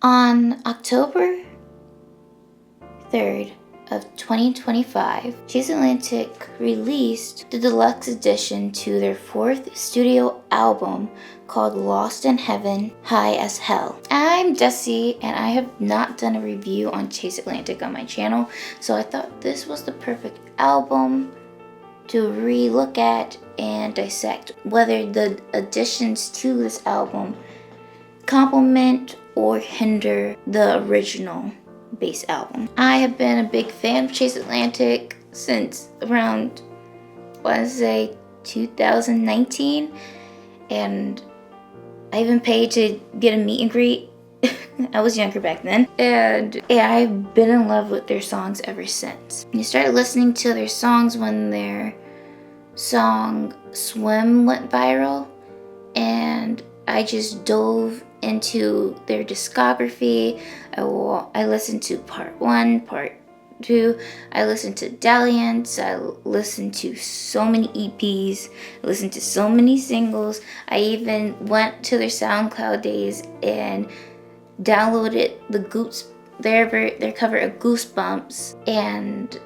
On October 3rd of 2025, Chase Atlantic released the deluxe edition to their 4th studio album called Lost in Heaven, High as Hell. I'm Dezzy, and I have not done a review on Chase Atlantic on my channel, so I thought this was the perfect album to re-look at and dissect whether the additions to this album complement or hinder the original base album. I have been a big fan of Chase Atlantic since around, I want to say 2019, and I even paid to get a meet and greet. I was younger back then, and I've been in love with their songs ever since. I started listening to their songs when their song Swim went viral, and I just dove into their discography. I listened to part 1, part 2. I listened to Dalliance. I listened to so many EPs. I listened to so many singles. I even went to their SoundCloud days and downloaded their cover of Goosebumps and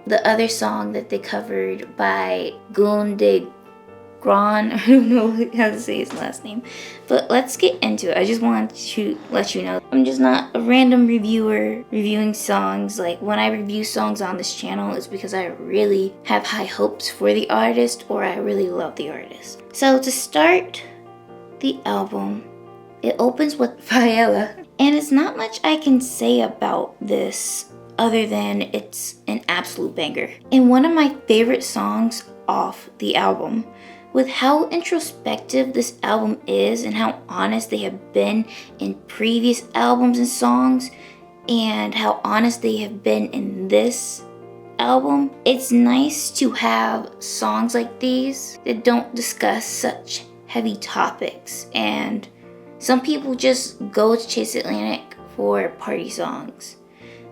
the other song that they covered by Goon de Gron. I don't know how to say his last name, but let's get into it. I just wanted to let you know I'm just not a random reviewer reviewing songs. Like, when I review songs on this channel, it's because I really have high hopes for the artist or I really love the artist. So to start the album, it opens with Faela, and it's not much I can say about this other than it's an absolute banger and one of my favorite songs off the album. With how introspective this album is and how honest they have been in previous albums and songs, and how honest they have been in this album, it's nice to have songs like these that don't discuss such heavy topics. And some people just go to Chase Atlantic for party songs.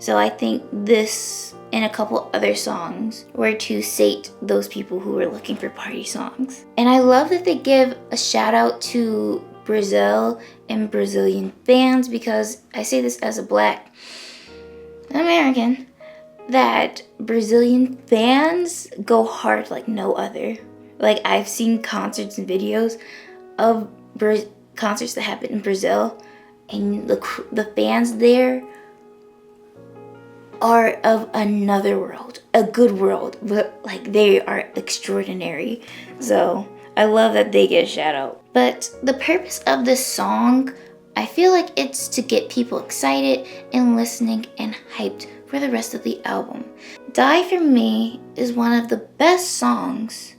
So I think this and a couple other songs were to sate those people who were looking for party songs. And I love that they give a shout out to Brazil and Brazilian fans, because I say this as a Black American, that Brazilian fans go hard like no other. Like, I've seen concerts and videos of concerts that happen in Brazil, and the fans there are of another world, a good world, but like, they are extraordinary. So I love that they get a shout out. But the purpose of this song, I feel like it's to get people excited and listening and hyped for the rest of the album. Die For Me is one of the best songs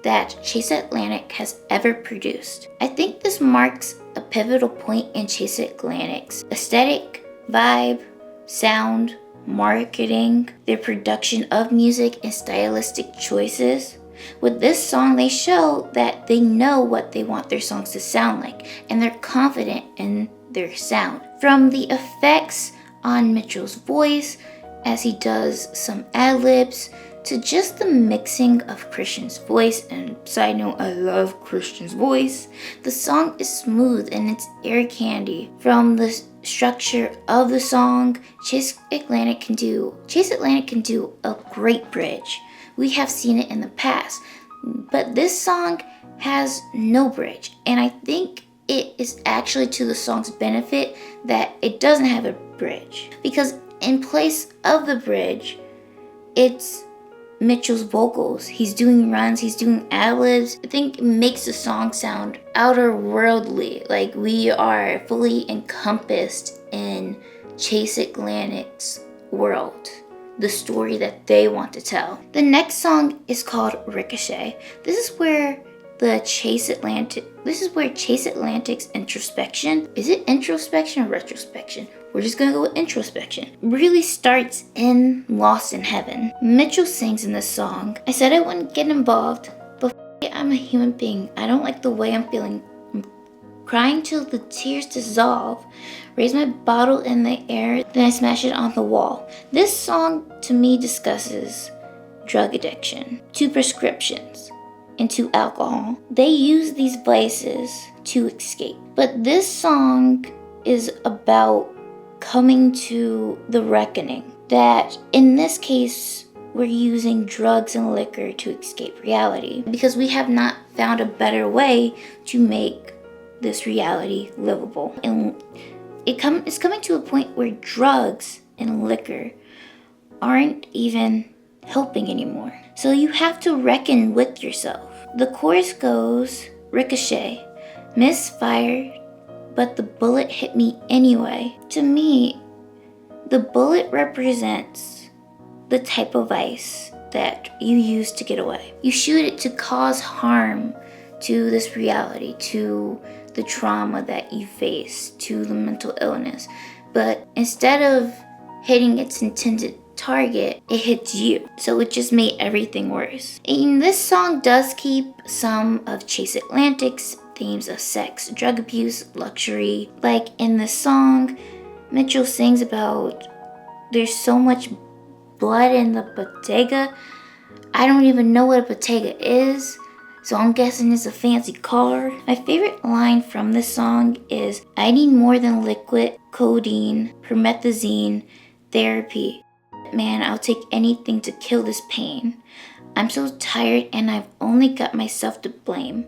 that Chase Atlantic has ever produced. I think this marks a pivotal point in Chase Atlantic's aesthetic, vibe, sound, marketing, their production of music, and stylistic choices. With this song, they show that they know what they want their songs to sound like, and they're confident in their sound. From the effects on Mitchell's voice as he does some ad-libs, to just the mixing of Christian's voice, and side note, I love Christian's voice. The song is smooth and it's air candy. From the structure of the song, Chase Atlantic can do a great bridge. We have seen it in the past, but this song has no bridge, and I think it is actually to the song's benefit that it doesn't have a bridge, because in place of the bridge, it's Mitchell's vocals. He's doing runs, he's doing ad-libs. I think it makes the song sound outer worldly, like we are fully encompassed in Chase Atlantic's world, the story that they want to tell. The next song is called Ricochet. This is where Chase Atlantic's introspection, is it introspection or retrospection? We're just gonna go with introspection, really starts in Lost in Heaven. Mitchell sings in this song, I said I wouldn't get involved, but I'm a human being. I don't like the way I'm feeling. I'm crying till the tears dissolve. Raise my bottle in the air, then I smash it on the wall. This song to me discusses drug addiction, 2 prescriptions, and 2 alcohol. They use these vices to escape. But this song is about coming to the reckoning. That in this case, we're using drugs and liquor to escape reality because we have not found a better way to make this reality livable. And it's coming to a point where drugs and liquor aren't even helping anymore. So you have to reckon with yourself. The chorus goes, ricochet, misfired, but the bullet hit me anyway. To me, the bullet represents the type of vice that you use to get away. You shoot it to cause harm to this reality, to the trauma that you face, to the mental illness. But instead of hitting its intended target, it hits you. So it just made everything worse. And this song does keep some of Chase Atlantic's themes of sex, drug abuse, luxury. Like in the song, Mitchell sings about there's so much blood in the bodega. I don't even know what a bodega is, so I'm guessing it's a fancy car. My favorite line from this song is, I need more than liquid, codeine, promethazine, therapy. Man, I'll take anything to kill this pain. I'm so tired and I've only got myself to blame.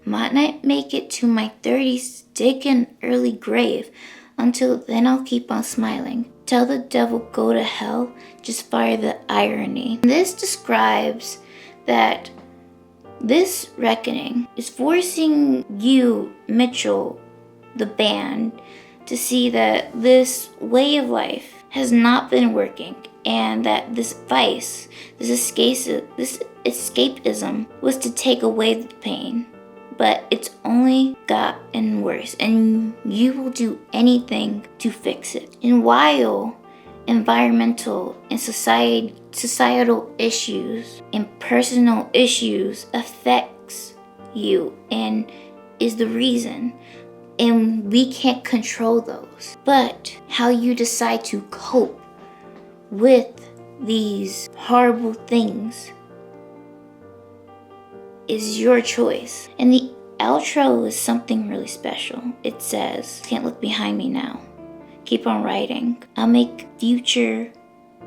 Might not make it to my 30s, dig an early grave. Until then I'll keep on smiling. Tell the devil go to hell, just fire the irony. This describes that this reckoning is forcing you, Mitchell, the band, to see that this way of life has not been working and that this vice, this escapism was to take away the pain. But it's only gotten worse, and you will do anything to fix it. And while environmental and societal issues and personal issues affects you and is the reason, and we can't control those, but how you decide to cope with these horrible things is your choice. And the outro is something really special. It says, can't look behind me now. Keep on writing. I'll make future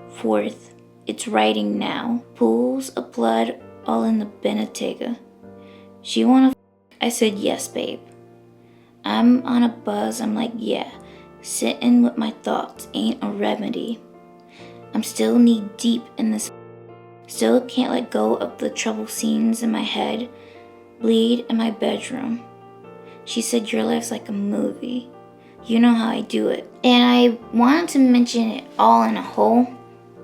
forth. It's writing now. Pools of blood all in the Benetega. She wanna I said yes, babe. I'm on a buzz. I'm like, yeah. Sitting with my thoughts ain't a remedy. I'm still knee deep in this. Still can't let go of the trouble scenes in my head, bleed in my bedroom. She said, your life's like a movie. You know how I do it. And I wanted to mention it all in a whole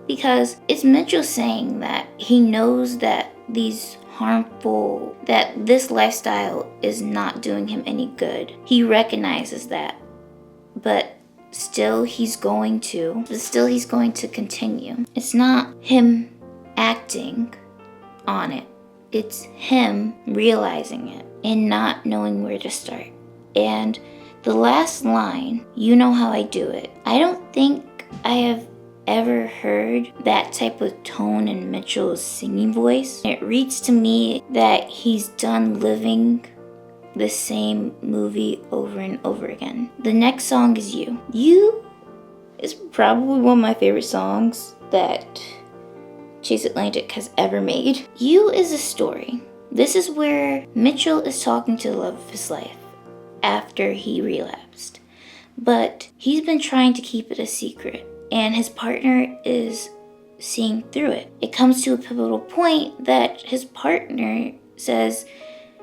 because it's Mitchell saying that he knows that this lifestyle is not doing him any good. He recognizes that, but still he's going to continue. It's not him acting on it. It's him realizing it and not knowing where to start. And the last line, you know how I do it. I don't think I have ever heard that type of tone in Mitchell's singing voice. It reads to me that he's done living the same movie over and over again. The next song is You. You is probably one of my favorite songs that Chase Atlantic has ever made. You is a story. This is where Mitchell is talking to the love of his life after he relapsed. But he's been trying to keep it a secret, and his partner is seeing through it. It comes to a pivotal point that his partner says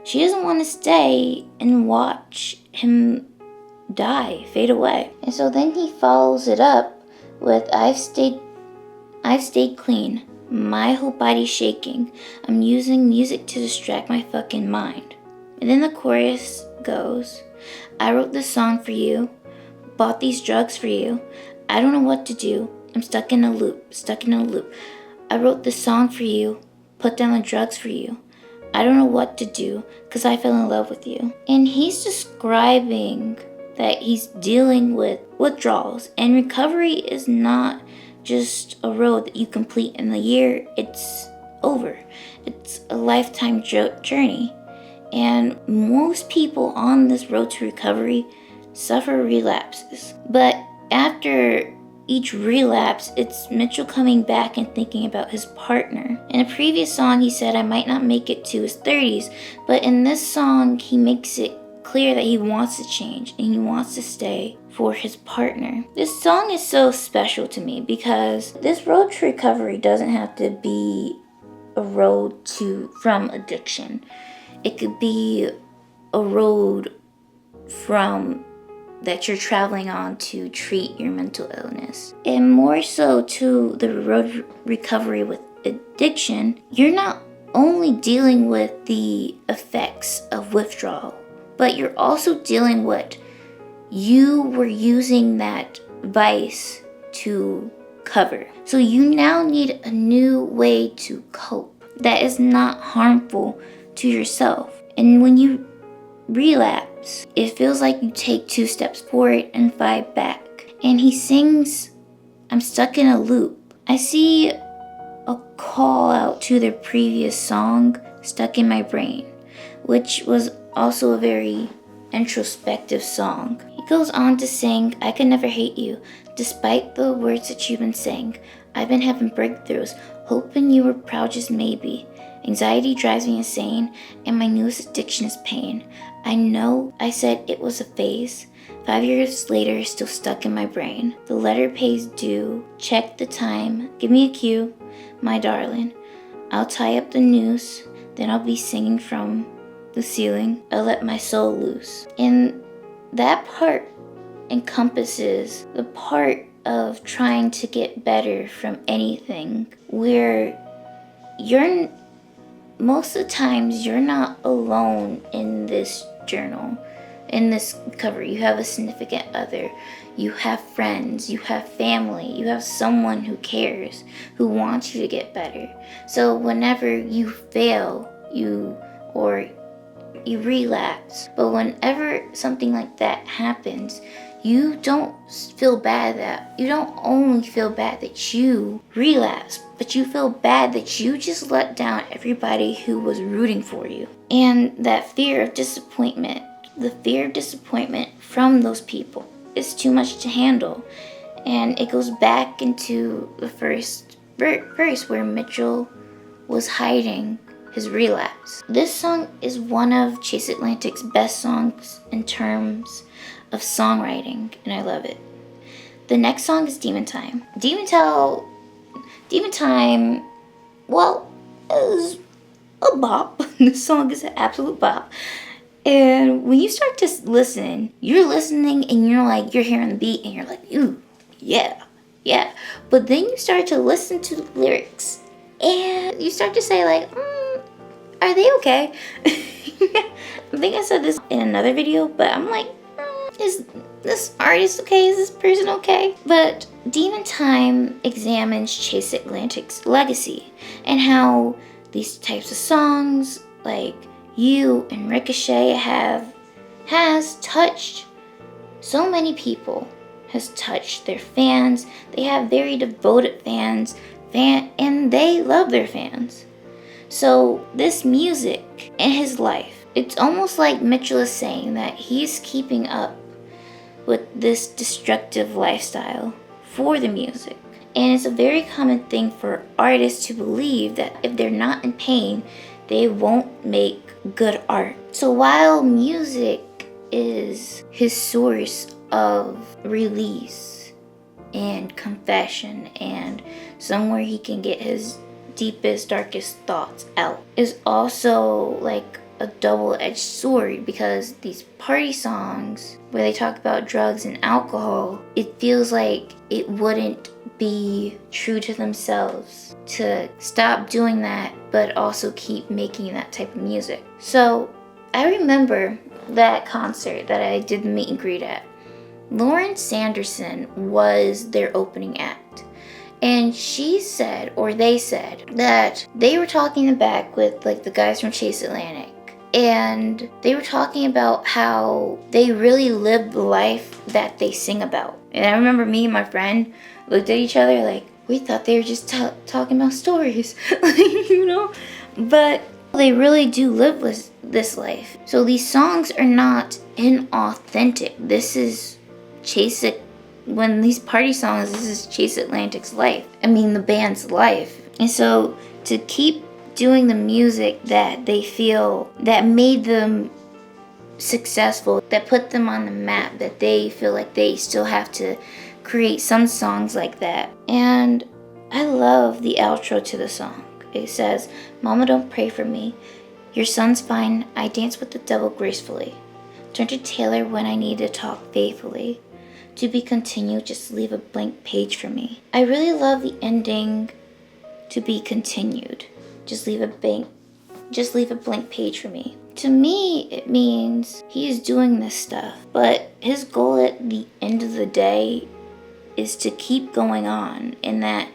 she doesn't want to stay and watch him die, fade away. And so then he follows it up with I've stayed clean. My whole body's shaking. I'm using music to distract my fucking mind. And then the chorus goes, I wrote this song for you, bought these drugs for you. I don't know what to do. I'm stuck in a loop. I wrote this song for you, put down the drugs for you. I don't know what to do because I fell in love with you. And he's describing that he's dealing with withdrawals, and recovery is not just a road that you complete in the year. It's over. It's a lifetime journey. And most people on this road to recovery suffer relapses. But after each relapse, it's Mitchell coming back and thinking about his partner. In a previous song, he said, I might not make it to his 30s, but in this song, he makes it clear that he wants to change and he wants to stay for his partner. This song is so special to me because this road to recovery doesn't have to be a road from addiction. It could be a road from that you're traveling on to treat your mental illness. And more so to the road recovery with addiction, you're not only dealing with the effects of withdrawal, but you're also dealing with you were using that vice to cover. So you now need a new way to cope that is not harmful to yourself. And when you relapse, it feels like you take 2 steps forward and 5 back. And he sings, I'm stuck in a loop. I see a call out to their previous song, Stuck in My Brain, which was also a very introspective song. He goes on to sing, I could never hate you, despite the words that you've been saying. I've been having breakthroughs, hoping you were proud just maybe. Anxiety drives me insane, and my newest addiction is pain. I know I said it was a phase. 5 years later, still stuck in my brain. The letter pays due. Check the time. Give me a cue, my darling. I'll tie up the noose. Then I'll be singing from the ceiling. I'll let my soul loose. And that part encompasses the part of trying to get better from anything, where most of the times you're not alone in this journal, in this cover. You have a significant other, you have friends, you have family, you have someone who cares, who wants you to get better. So whenever you fail, you relapse, but whenever something like that happens, you don't only feel bad that you relapsed, but you feel bad that you just let down everybody who was rooting for you. And that fear of disappointment, the fear of disappointment from those people is too much to handle. And it goes back into the first verse where Mitchell was hiding his relapse. This song is one of Chase Atlantic's best songs in terms of songwriting, and I love it. The next song is Demon Time. Demon Time, well, is a bop. This song is an absolute bop. And when you start to listen, you're listening and you're hearing the beat and you're like, ooh, yeah. But then you start to listen to the lyrics and you start to say like, are they okay? I think I said this in another video, but I'm like, is this artist okay? Is this person okay? But Demon Time examines Chase Atlantic's legacy and how these types of songs like You and Ricochet has touched so many people, has touched their fans. They have very devoted fans, and they love their fans. So this music in his life, it's almost like Mitchell is saying that he's keeping up with this destructive lifestyle for the music. And it's a very common thing for artists to believe that if they're not in pain, they won't make good art. So while music is his source of release and confession and somewhere he can get his deepest, darkest thoughts out, is also like a double-edged sword, because these party songs where they talk about drugs and alcohol, it feels like it wouldn't be true to themselves to stop doing that but also keep making that type of music. So I remember that concert that I did the meet and greet at. Lauren Sanderson was their opening act. And she said, or they said, that they were talking in the back with like the guys from Chase Atlantic. And they were talking about how they really live the life that they sing about. And I remember me and my friend looked at each other like, we thought they were just talking about stories, But they really do live this life. So these songs are not inauthentic. This is Chase It. When these party songs, this is Chase Atlantic's life. I mean, the band's life. And so to keep doing the music that they feel that made them successful, that put them on the map, that they feel like they still have to create some songs like that. And I love the outro to the song. It says, "Mama, don't pray for me. Your son's fine. I dance with the devil gracefully. Turn to Taylor when I need to talk faithfully. To be continued, just leave a blank page for me." I really love the ending, "to be continued. Just leave a blank page for me." To me, it means he is doing this stuff, but his goal at the end of the day is to keep going on, and that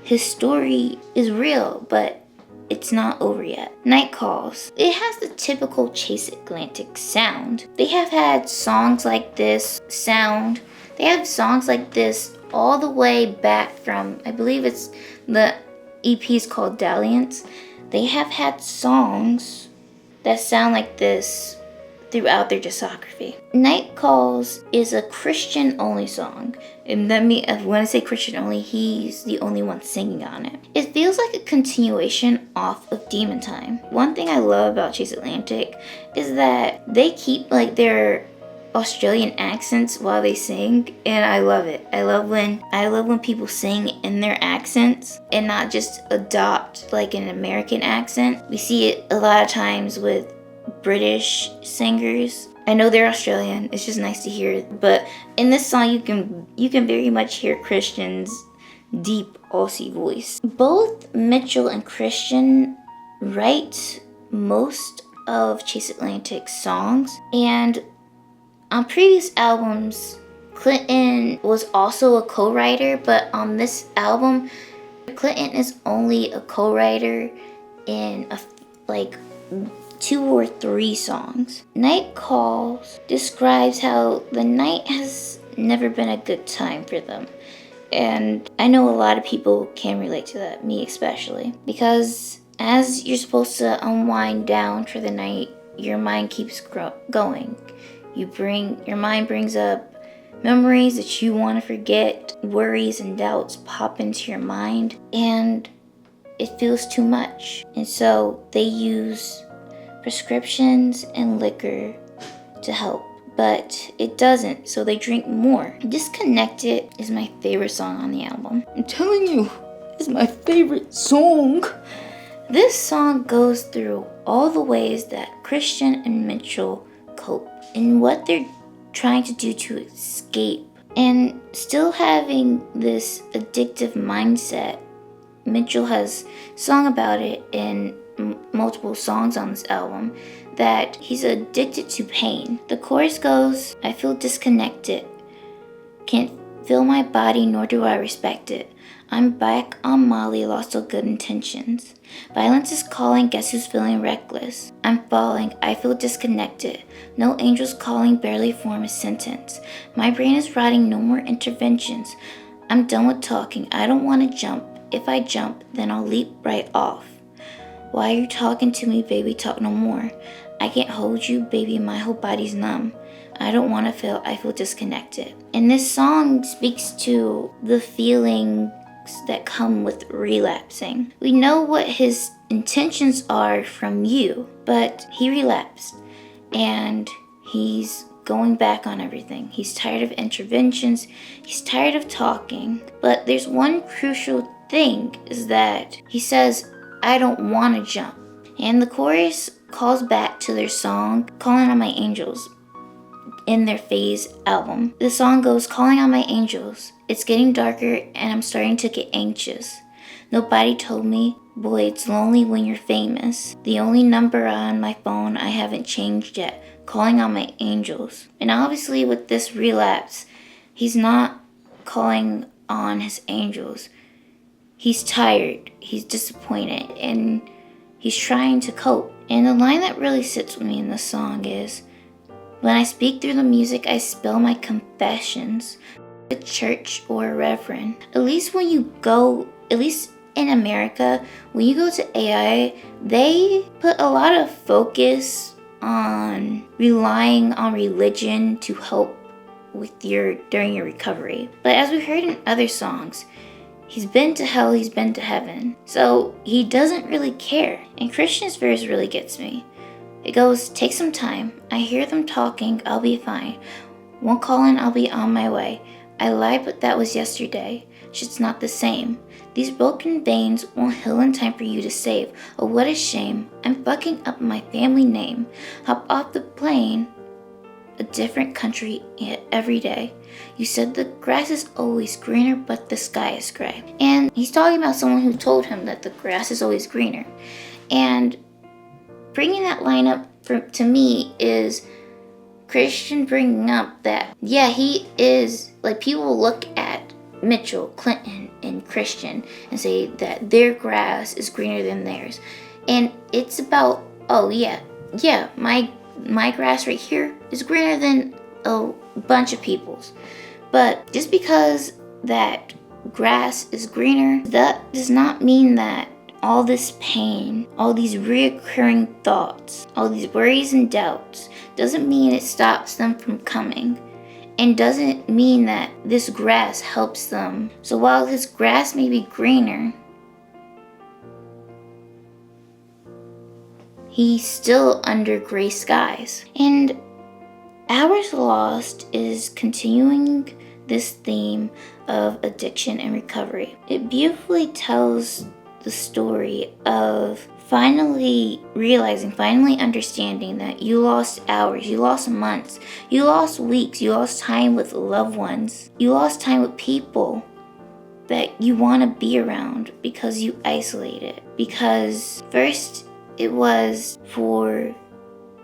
his story is real, but it's not over yet. Night Calls. It has the typical Chase Atlantic sound. They have had songs like this sound. They have songs like this all the way back from, I believe it's the EP is called Dalliance. They have had songs that sound like this throughout their discography. Night Calls is a Christian-only song. And when I say Christian-only, he's the only one singing on it. It feels like a continuation off of Demon Time. One thing I love about Chase Atlantic is that they keep like their Australian accents while they sing, and I love it. I love when people sing in their accents and not just adopt like an American accent. We see it a lot of times with British singers. I know they're Australian. It's just nice to hear it. But in this song, you can very much hear Christian's deep Aussie voice. Both Mitchell and Christian write most of Chase Atlantic's songs, and on previous albums, Clinton was also a co-writer, but on this album, Clinton is only a co-writer in like 2 or 3 songs. Night Calls describes how the night has never been a good time for them. And I know a lot of people can relate to that, me especially. Because as you're supposed to unwind down for the night, your mind keeps going. Your mind brings up memories that you want to forget, worries and doubts pop into your mind, and it feels too much. And so they use prescriptions and liquor to help, but it doesn't, so they drink more. Disconnected is my favorite song on the album. I'm telling you, it's my favorite song. This song goes through all the ways that Christian and Mitchell cope and what they're trying to do to escape, and still having this addictive mindset. Mitchell has sung about it in multiple songs on this album, that he's addicted to pain. The chorus goes, "I feel disconnected, can't feel my body nor do I respect it. I'm back on Molly, lost all good intentions. Violence is calling, guess who's feeling reckless? I'm falling, I feel disconnected. No angels calling, barely form a sentence. My brain is rotting, no more interventions. I'm done with talking, I don't want to jump. If I jump, then I'll leap right off. Why are you talking to me, baby? Talk no more. I can't hold you, baby, my whole body's numb. I don't want to feel, I feel disconnected." And this song speaks to the feelings that come with relapsing. We know what his intentions are from you, but he relapsed and he's going back on everything. He's tired of interventions. He's tired of talking. But there's one crucial thing, is that he says, "I don't want to jump." And the chorus calls back to their song, "Calling on My Angels," in their Phase album. The song goes, "Calling on my angels. It's getting darker and I'm starting to get anxious. Nobody told me, boy, it's lonely when you're famous. The only number on my phone I haven't changed yet. Calling on my angels." And obviously with this relapse, he's not calling on his angels. He's tired, he's disappointed, and he's trying to cope. And the line that really sits with me in this song is, "When I speak through the music, I spill my confessions. A church or a reverend. At least in America, when you go to AI, they put a lot of focus on relying on religion to help during your recovery. But as we heard in other songs, he's been to hell, he's been to heaven. So he doesn't really care. And Christian's verse really gets me. It goes, take some time. I hear them talking, I'll be fine. One call and I'll be on my way. I lied, but that was yesterday. Shit's not the same. These broken veins won't heal in time for you to save. Oh, what a shame. I'm fucking up my family name. Hop off the plane, a different country every day. You said the grass is always greener, but the sky is gray. And he's talking about someone who told him that the grass is always greener. And bringing that line up to me is Christian bringing up that, yeah, he is, like, people look at Mitchell, Clinton, and Christian and say that their grass is greener than theirs. And it's about, oh yeah, my grass right here is greener than a bunch of people's. But just because that grass is greener, that does not mean that all this pain, all these reoccurring thoughts, all these worries and doubts, doesn't mean it stops them from coming. And doesn't mean that this grass helps them. So while his grass may be greener, he's still under gray skies. And Hours Lost is continuing this theme of addiction and recovery. It beautifully tells the story of finally realizing, finally understanding that you lost hours, you lost months, you lost weeks, you lost time with loved ones, you lost time with people that you want to be around because you isolated. Because first it was for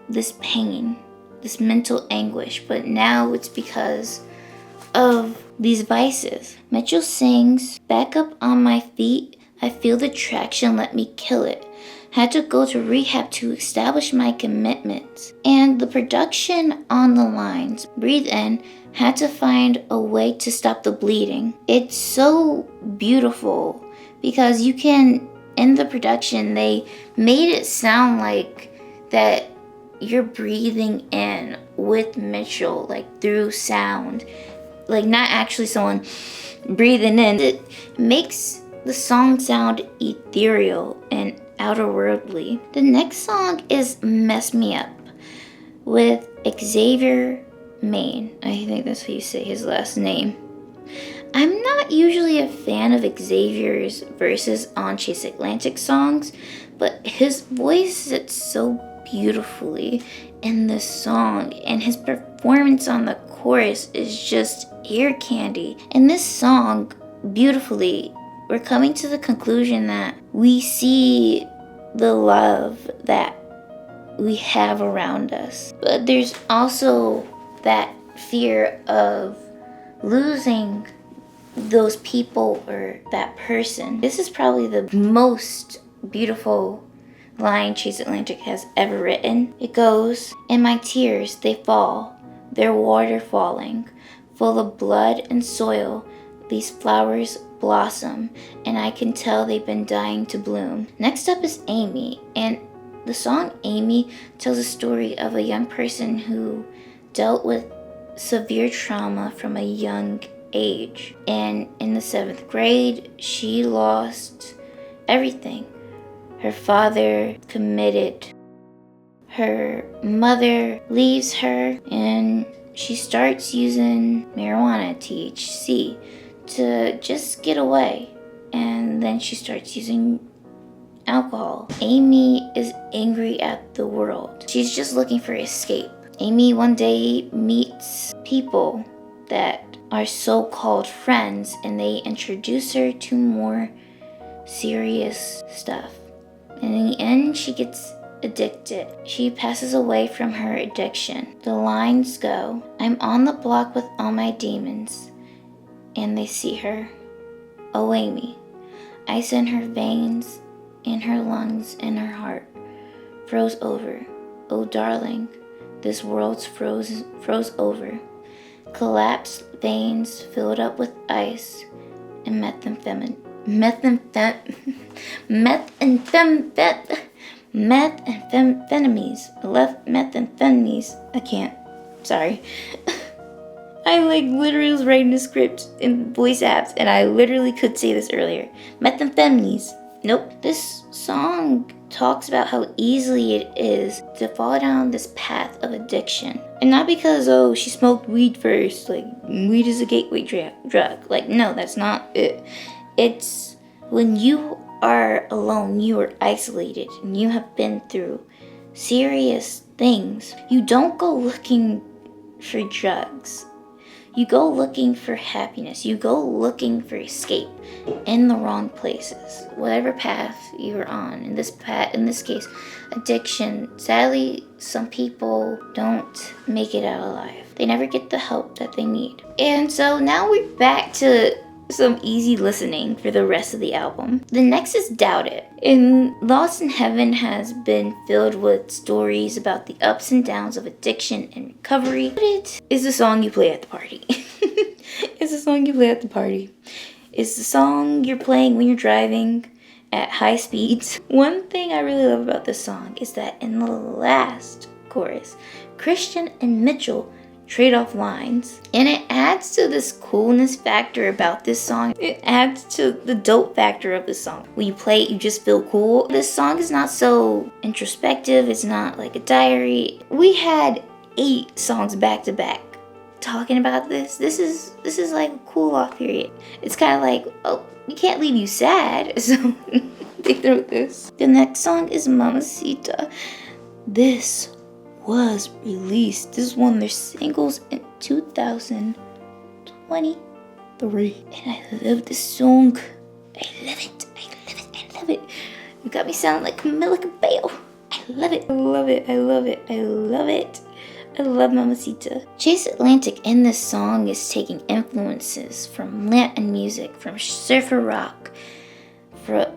this pain, this mental anguish, but now it's because of these vices. Mitchell sings, back up on my feet, I feel the traction, let me kill it. Had to go to rehab to establish my commitments. And the production on the lines, breathe in, had to find a way to stop the bleeding. It's so beautiful because you can, in the production, they made it sound like that you're breathing in with Mitchell, like through sound, like not actually someone breathing in. It makes the song sound ethereal and outerworldly. The next song is Mess Me Up with Xavier Maine. I think that's how you say his last name. I'm not usually a fan of Xavier's verses on Chase Atlantic songs, but his voice sits so beautifully in this song, and his performance on the chorus is just ear candy. In this song, beautifully, we're coming to the conclusion that we see the love that we have around us. But there's also that fear of losing those people or that person. This is probably the most beautiful line Chase Atlantic has ever written. It goes, in my tears they fall, their water falling, full of blood and soil, these flowers blossom, and I can tell they've been dying to bloom. Next up is Amy, and the song Amy tells a story of a young person who dealt with severe trauma from a young age. And in the 7th grade, she lost everything. Her father committed. Her mother leaves her, and she starts using marijuana, THC, to just get away. And then she starts using alcohol. Amy is angry at the world. She's just looking for escape. Amy one day meets people that are so-called friends, and they introduce her to more serious stuff. And in the end, she gets addicted. She passes away from her addiction. The lines go, I'm on the block with all my demons, and they see her. Oh, Amy, ice in her veins, in her lungs, in her heart, froze over. Oh, darling, this world's froze over. Collapsed veins filled up with ice and methamphetamines. I can't. Sorry. I literally was writing the script in voice apps, and I literally could say this earlier. Methamphetamines. Nope. This song talks about how easily it is to fall down this path of addiction. And not because, she smoked weed first. Like, weed is a gateway drug. Like, no, that's not it. It's when you are alone, you are isolated, and you have been through serious things. You don't go looking for drugs. You go looking for happiness. You go looking for escape in the wrong places. Whatever path you're on. In this case, addiction. Sadly, some people don't make it out alive. They never get the help that they need. And so now we're back to some easy listening for the rest of the album. The next is Doubt It. And Lost in Heaven has been filled with stories about the ups and downs of addiction and recovery. But it is the song you play at the party. It's the song you play at the party. It's the song you're playing when you're driving at high speeds. One thing I really love about this song is that in the last chorus, Christian and Mitchell trade off lines, and it adds to this coolness factor about this song. It adds to the dope factor of this song. When you play it, you just feel cool. This song is not so introspective. It's not like a diary. We had 8 songs back to back talking about this. This is like a cool off period. It's kind of like, we can't leave you sad, so they throw this. The next song is Mamacita. This was released. This is one of their singles in 2023. And I love this song. I love it. You got me sounding like Camila Cabello. I love it. I love Mamacita. Chase Atlantic in this song is taking influences from Latin music, from surfer rock,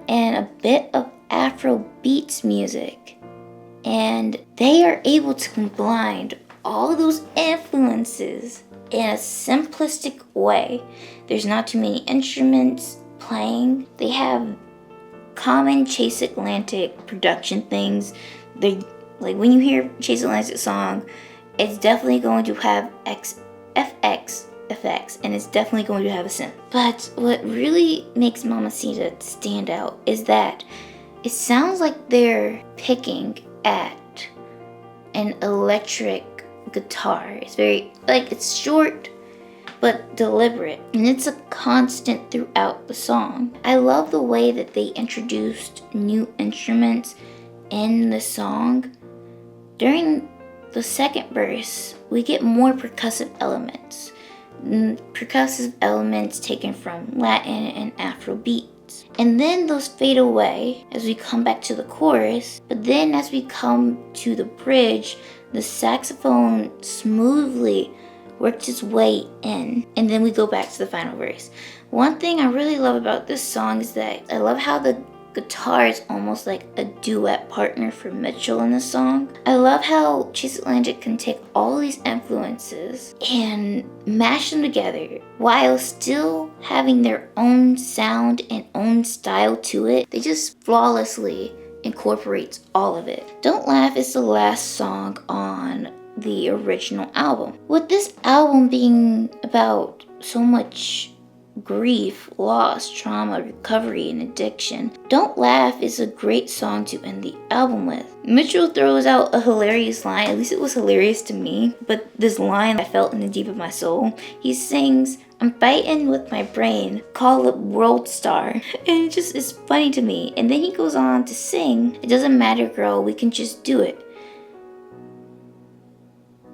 and a bit of Afro beats music. And they are able to combine all those influences in a simplistic way. There's not too many instruments playing. They have common Chase Atlantic production things. They like when you hear Chase Atlantic song, it's definitely going to have FX effects, and it's definitely going to have a synth. But what really makes Mamacita stand out is that it sounds like they're picking at an electric guitar. It's very, it's short but deliberate, and it's a constant throughout the song. I love the way that they introduced new instruments in the song. During the second verse, we get more percussive elements. Percussive elements taken from Latin and Afro beats. And then those fade away as we come back to the chorus. But then as we come to the bridge, the saxophone smoothly works its way in. And then we go back to the final verse. One thing I really love about this song is that I love how the guitar is almost like a duet partner for Mitchell in the song. I love how Chase Atlantic can take all these influences and mash them together while still having their own sound and own style to it. They just flawlessly incorporates all of it. Don't Laugh is the last song on the original album. With this album being about so much grief, loss, trauma, recovery, and addiction, Don't Laugh is a great song to end the album with. Mitchell throws out a hilarious line, at least it was hilarious to me, but this line I felt in the deep of my soul. He sings, "I'm fighting with my brain, call it world star." And it just is funny to me. And then he goes on to sing, "It doesn't matter, girl, we can just do it."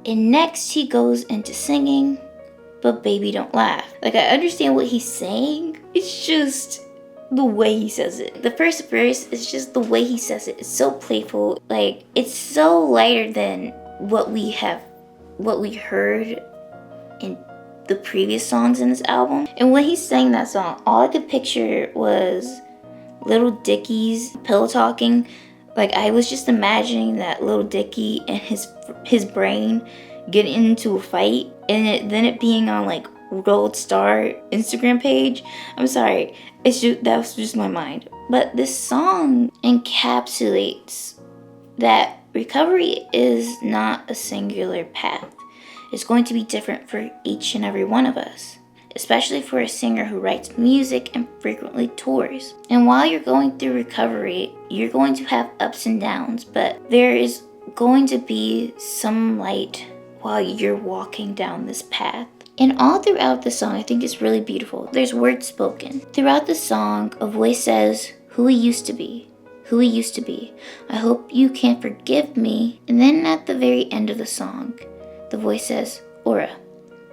And next he goes into singing, "But baby, don't laugh." Like, I understand what he's saying. It's just the way he says it. The first verse is just the way he says it. It's so playful. Like, it's so lighter than what we heard in the previous songs in this album. And when he sang that song, all I could picture was Little Dicky's pillow talking. Like, I was just imagining that Little Dicky and his brain getting into a fight, and then it being on like gold star Instagram page. I'm sorry. That was just my mind. But this song encapsulates that recovery is not a singular path. It's going to be different for each and every one of us, especially for a singer who writes music and frequently tours. And while you're going through recovery, you're going to have ups and downs, but there is going to be some light while you're walking down this path. And all throughout the song, I think it's really beautiful. There's words spoken. Throughout the song, a voice says, who he used to be. Who he used to be. I hope you can forgive me. And then at the very end of the song, the voice says, Aura,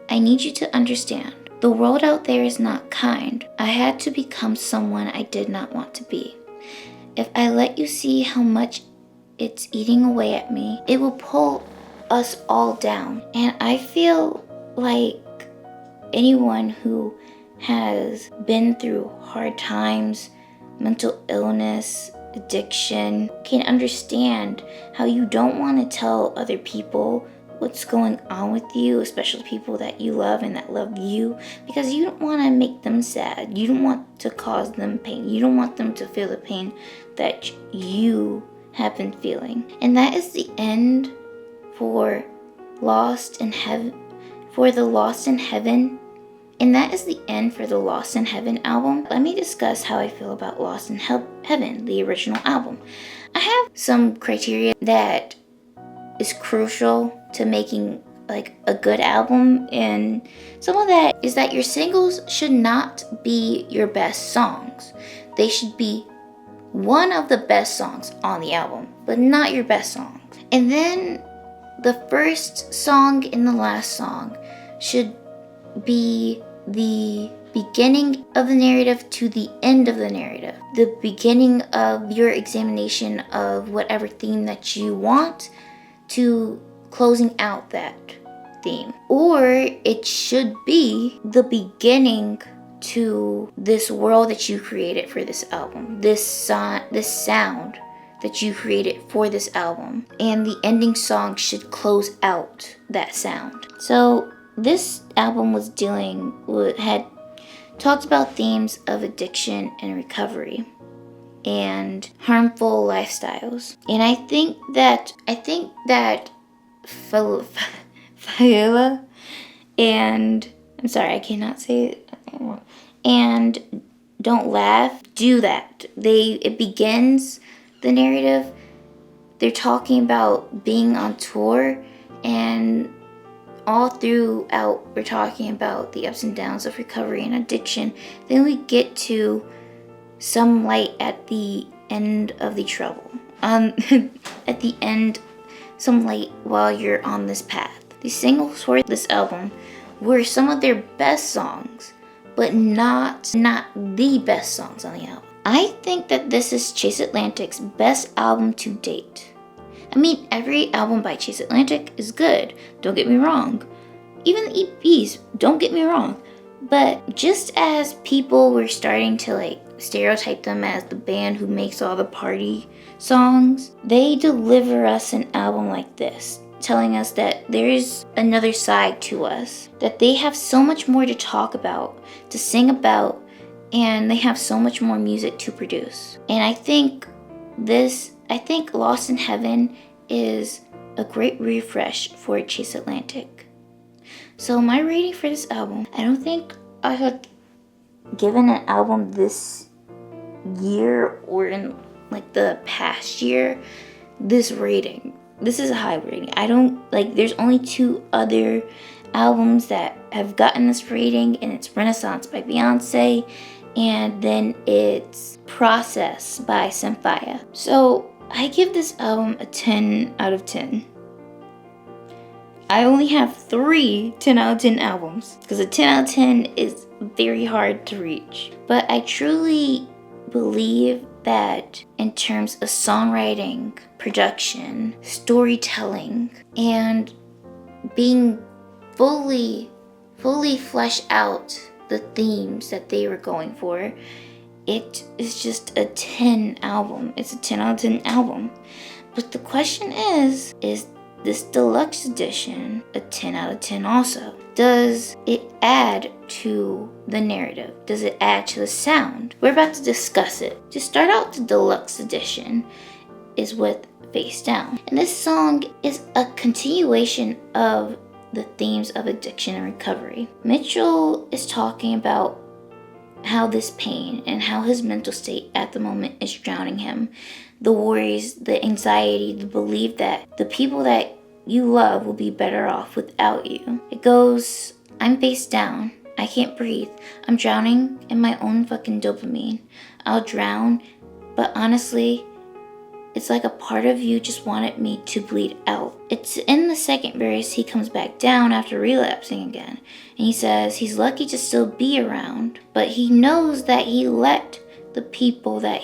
I need you to understand. The world out there is not kind. I had to become someone I did not want to be. If I let you see how much it's eating away at me, it will pull us all down. And I feel like anyone who has been through hard times, mental illness, addiction, can understand how you don't want to tell other people what's going on with you, especially people that you love and that love you, because you don't want to make them sad. You don't want to cause them pain. You don't want them to feel the pain that you have been feeling. And that is the end for Lost in Heaven, for the Lost in Heaven. And that is the end for the Lost in Heaven album. Let me discuss how I feel about Lost in Heaven, the original album. I have some criteria that is crucial to making like a good album, and some of that is that your singles should not be your best songs. They should be one of the best songs on the album, but not your best songs. And then the first song and the last song should be the beginning of the narrative to the end of the narrative. The beginning of your examination of whatever theme that you want to closing out that theme. Or it should be the beginning to this world that you created for this album. This sound that you created for this album. And the ending song should close out that sound. So this album had talked about themes of addiction and recovery and harmful lifestyles. And I think that Faila and I'm sorry, I cannot say it, and Don't Laugh do that. It begins the narrative. They're talking about being on tour, and all throughout we're talking about the ups and downs of recovery and addiction. Then we get to some light at the end of the trouble. At the end, some light while you're on this path. The singles for this album were some of their best songs, but not the best songs on the album. I think that this is Chase Atlantic's best album to date. I mean, every album by Chase Atlantic is good, don't get me wrong. Even the EPs, don't get me wrong. But just as people were starting to stereotype them as the band who makes all the party songs, they deliver us an album like this, telling us that there is another side to us, that they have so much more to talk about, to sing about, and they have so much more music to produce. And I think Lost in Heaven is a great refresh for Chase Atlantic. So my rating for this album, I don't think I had given an album this year or in the past year this rating. This is a high rating. There's only 2 other albums that have gotten this rating, and it's Renaissance by Beyonce, and then it's Process by Symphia. So I give this album a 10 out of 10. I only have 3 10 out of 10 albums, because a 10 out of 10 is very hard to reach. But I truly believe that in terms of songwriting, production, storytelling, and being fully flesh out the themes that they were going for, it is just a 10 album. It's a 10 out of 10 album. But the question is this deluxe edition a 10 out of 10 also? Does it add to the narrative? Does it add to the sound? We're about to discuss it. To start out, the deluxe edition is with Face Down. And this song is a continuation of the themes of addiction and recovery. Mitchell is talking about how this pain and how his mental state at the moment is drowning him. The worries, the anxiety, the belief that the people that you love will be better off without you. It goes, I'm face down. I can't breathe. I'm drowning in my own fucking dopamine. I'll drown, but honestly, it's like a part of you just wanted me to bleed out. It's in the second verse, he comes back down after relapsing again. And he says he's lucky to still be around, but he knows that he let the people that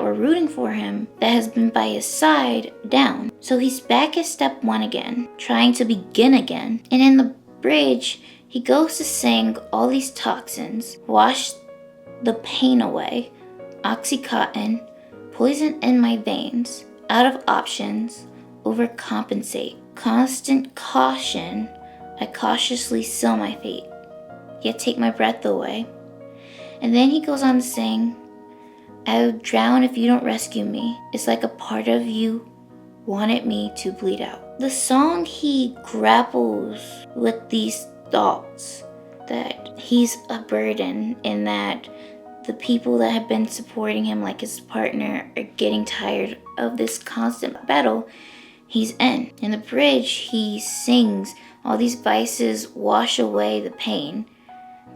were rooting for him, that has been by his side, down. So he's back at step one again, trying to begin again. And in the bridge, he goes to sing all these toxins, wash the pain away, Oxycontin, poison in my veins, out of options, overcompensate, constant caution, I cautiously seal my fate, yet take my breath away. And then he goes on to sing, I'll drown if you don't rescue me. It's like a part of you wanted me to bleed out. The song, he grapples with these thoughts that he's a burden and that the people that have been supporting him, like his partner, are getting tired of this constant battle he's in. In the bridge, he sings all these vices wash away the pain.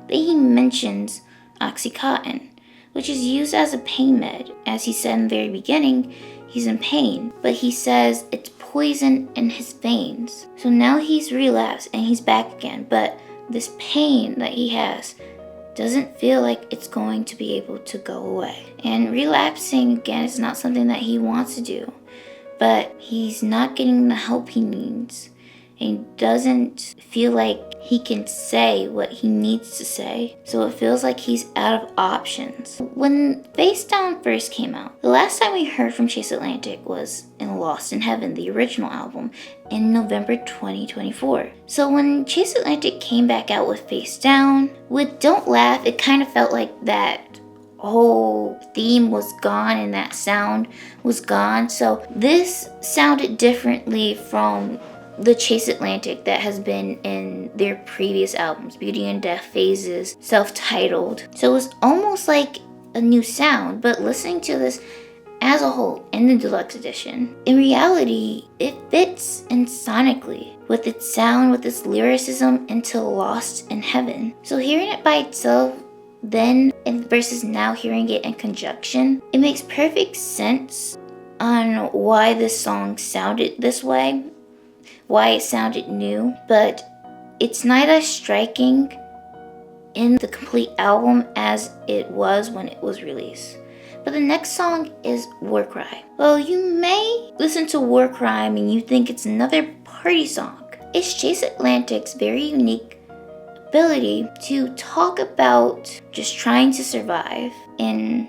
Then he mentions Oxycontin, which is used as a pain med. As he said in the very beginning, he's in pain, but he says it's poison in his veins. So now he's relapsed and he's back again, but this pain that he has doesn't feel like it's going to be able to go away. And relapsing again is not something that he wants to do, but he's not getting the help he needs and doesn't feel like he can say what he needs to say. So it feels like he's out of options. When Face Down first came out, the last time we heard from Chase Atlantic was in Lost in Heaven, the original album, in November 2024. So when Chase Atlantic came back out with Face Down, with Don't Laugh, it kind of felt like that whole theme was gone and that sound was gone. So this sounded differently from the Chase Atlantic that has been in their previous albums, Beauty and Death Phases, self-titled. So it was almost like a new sound, but listening to this as a whole in the deluxe edition, in reality, it fits in sonically with its sound, with its lyricism into Lost in Heaven. So hearing it by itself then and versus now hearing it in conjunction, it makes perfect sense on why this song sounded this way, why it sounded new, but it's not as striking in the complete album as it was when it was released. But the next song is War Cry. Well, you may listen to War Cry and you think it's another party song. It's Chase Atlantic's very unique ability to talk about just trying to survive and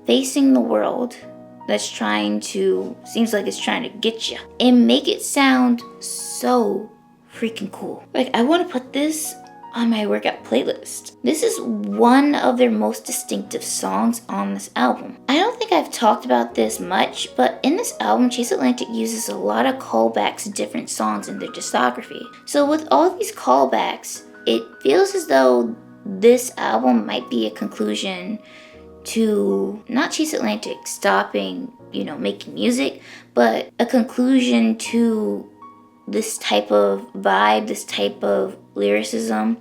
facing the world that's seems like it's trying to get you, and make it sound so freaking cool. Like, I want to put this on my workout playlist. This is one of their most distinctive songs on this album. I don't think I've talked about this much, but in this album, Chase Atlantic uses a lot of callbacks to different songs in their discography. So with all these callbacks, it feels as though this album might be a conclusion to not Chase Atlantic stopping, making music, but a conclusion to this type of vibe, this type of lyricism,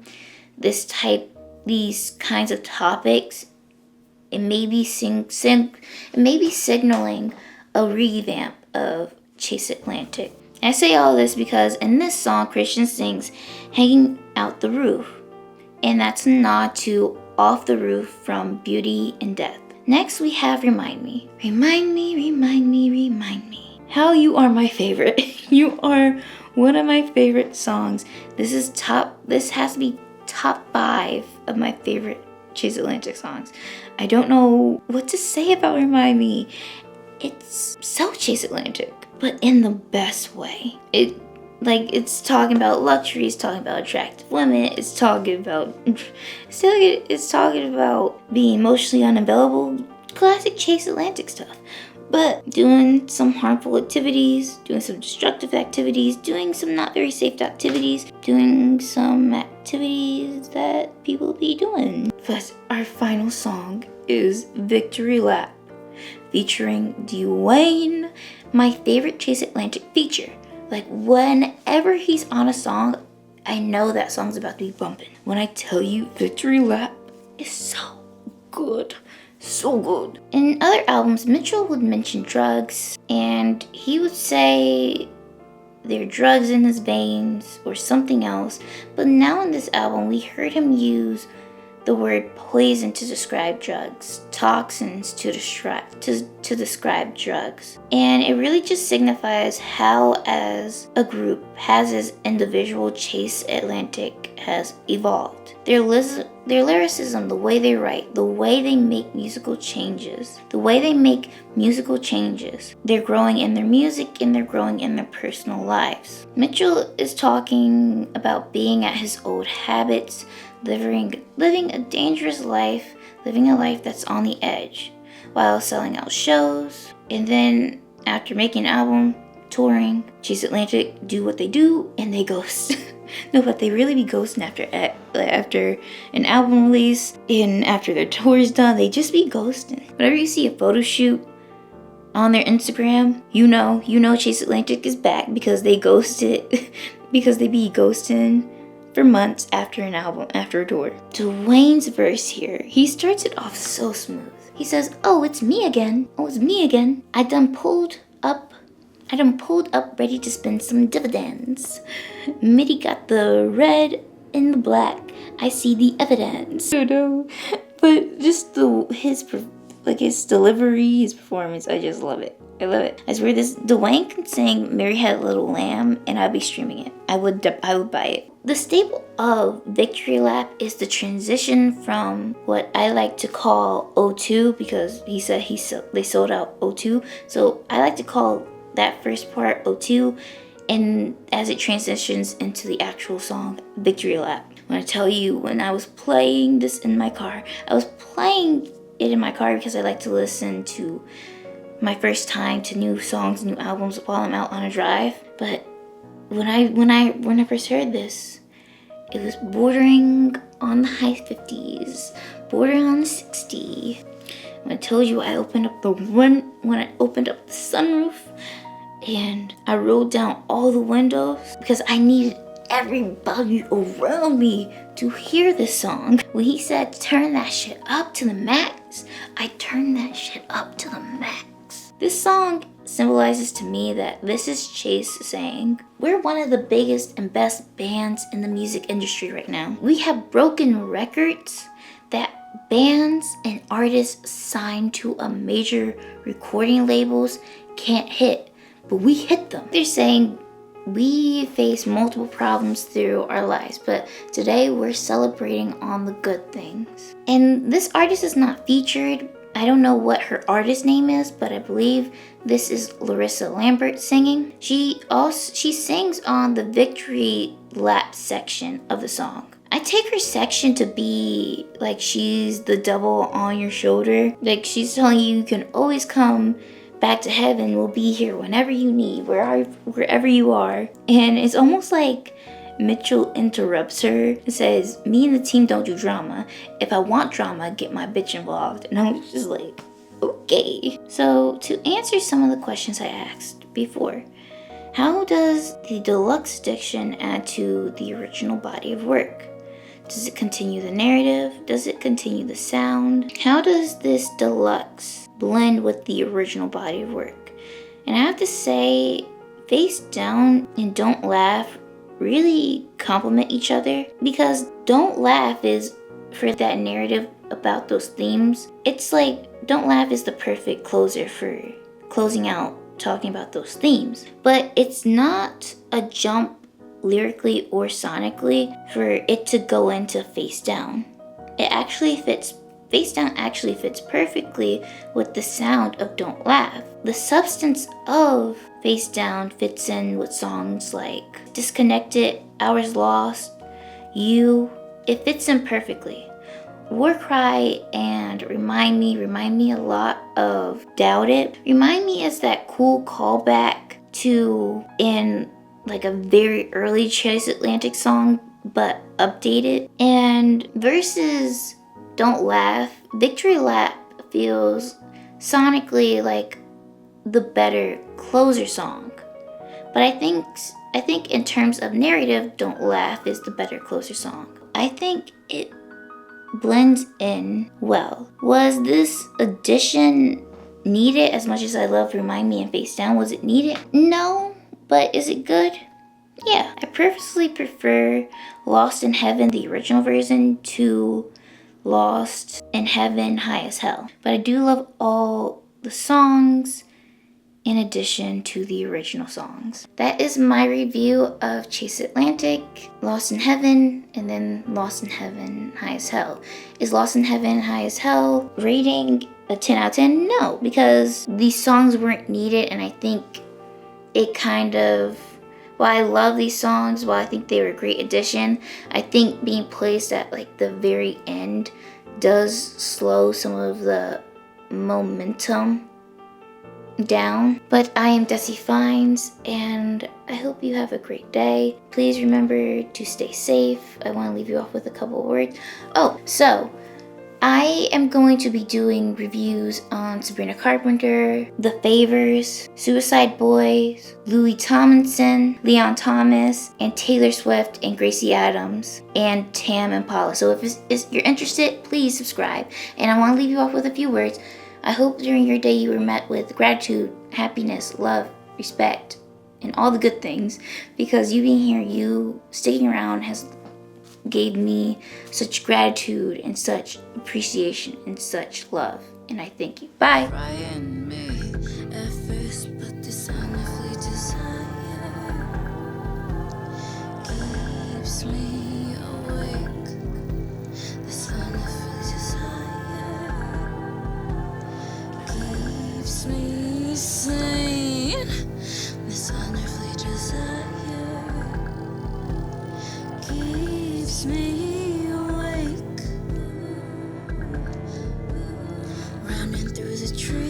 these kinds of topics. It may be signaling a revamp of Chase Atlantic. I say all this because in this song, Christian sings Hanging Out the Roof, and that's a nod to Off the Roof from Beauty and Death. Next we have Remind Me. Remind me, remind me, remind me. How you are my favorite. You are one of my favorite songs. This has to be top 5 of my favorite Chase Atlantic songs. I don't know what to say about Remind Me. It's so Chase Atlantic, but in the best way. It Like, it's talking about luxury, it's talking about attractive women, it's talking about being emotionally unavailable. Classic Chase Atlantic stuff. But doing some harmful activities, doing some destructive activities, doing some not very safe activities, doing some activities that people be doing. But our final song is Victory Lap, featuring Dwayne, my favorite Chase Atlantic feature. Like, whenever he's on a song, I know that song's about to be bumping. When I tell you, Victory Lap is so good. So good. In other albums, Mitchell would mention drugs, and he would say there are drugs in his veins or something else. But now in this album, we heard him use the word poison to describe drugs, toxins to describe drugs. And it really just signifies how, as a group, as individual, Chase Atlantic has evolved. Their lyricism, the way they write, the way they make musical changes, they're growing in their music and they're growing in their personal lives. Mitchell is talking about being at his old habits, living a dangerous life, living a life that's on the edge, while selling out shows. And then after making an album, touring, Chase Atlantic do what they do and they ghost. No, but they really be ghosting after an album release and after their tour is done. They just be ghosting. Whenever you see a photo shoot on their Instagram, you know Chase Atlantic is back because they ghosted, because they be ghosting for months after an album, after a tour. Dwayne's verse here, he starts it off so smooth. He says, "Oh, it's me again. Oh, it's me again. I done pulled up, ready to spend some dividends. Mitty got the red and the black. I see the evidence." I don't know, but just his delivery, his performance, I just love it. I love it. I swear, Dwayne can sing "Mary Had a Little Lamb" and I'd be streaming it. I would buy it. The staple of Victory Lap is the transition from what I like to call O2, because he said they sold out O2. So I like to call that first part O2, and as it transitions into the actual song, Victory Lap. When I tell you, when I was playing this in my car, I was playing it in my car because I like to listen to my first time to new songs, new albums while I'm out on a drive. But when I first heard this, it was bordering on the high 50s, bordering on the 60. When I told you I opened up the sunroof and I rolled down all the windows because I needed everybody around me to hear this song. When he said turn that shit up to the max, I turned that shit up to the max. This song symbolizes to me that this is Chase saying, we're one of the biggest and best bands in the music industry right now. We have broken records that bands and artists signed to a major recording labels can't hit, but we hit them. They're saying we face multiple problems through our lives, but today we're celebrating on the good things. And this artist is not featured. I don't know what her artist name is, but I believe this is Larissa Lambert singing. She sings on the Victory Lap section of the song. I take her section to be like she's the devil on your shoulder. Like she's telling you can always come back to heaven. We'll be here whenever you need, wherever you are. And it's almost like Mitchell interrupts her and says, me and the team don't do drama. If I want drama, get my bitch involved. And I'm just like, okay. So to answer some of the questions I asked before, how does the deluxe edition add to the original body of work? Does it continue the narrative? Does it continue the sound? How does this deluxe blend with the original body of work? And I have to say, Face Down and Don't Laugh really complement each other, because Don't Laugh is for that narrative about those themes. It's like Don't Laugh is the perfect closer for closing out talking about those themes, but it's not a jump lyrically or sonically for it to go into Face Down. Face Down actually fits perfectly with the sound of Don't Laugh. The substance of Face Down fits in with songs like Disconnected, Hours Lost, You. It fits in perfectly. War Cry and Remind Me a lot of Doubt It. Remind Me is that cool callback to in like a very early Chase Atlantic song, but updated. And versus Don't Laugh, Victory Lap feels sonically like the better closer song. But I think in terms of narrative, Don't Laugh is the better closer song. I think it blends in well. Was this addition needed as much as I love Remind Me and Face Down? Was it needed? No, but is it good? Yeah. I purposely prefer Lost in Heaven, the original version, to Lost in Heaven, High as Hell. But I do love all the songs in addition to the original songs. That is my review of Chase Atlantic, Lost in Heaven, and then Lost in Heaven, High as Hell. Is Lost in Heaven, High as Hell rating a 10 out of 10? No, because these songs weren't needed, and I think it kind of, while I love these songs, while I think they were a great addition, I think being placed at like the very end does slow some of the momentum down. But I am Dezzy Fines, and I hope you have a great day. Please remember to stay safe. I want to leave you off with a couple words. Oh, so I am going to be doing reviews on Sabrina Carpenter, The Favors, Suicide Boys, Louis Tomlinson, Leon Thomas, and Taylor Swift and Gracie Adams, and Tam Impala. So if you're interested, please subscribe. And I want to leave you off with a few words. I hope during your day you were met with gratitude, happiness, love, respect, and all the good things, because you being here, you sticking around has gave me such gratitude and such appreciation and such love, and I thank you. Bye. Me awake, running through the trees.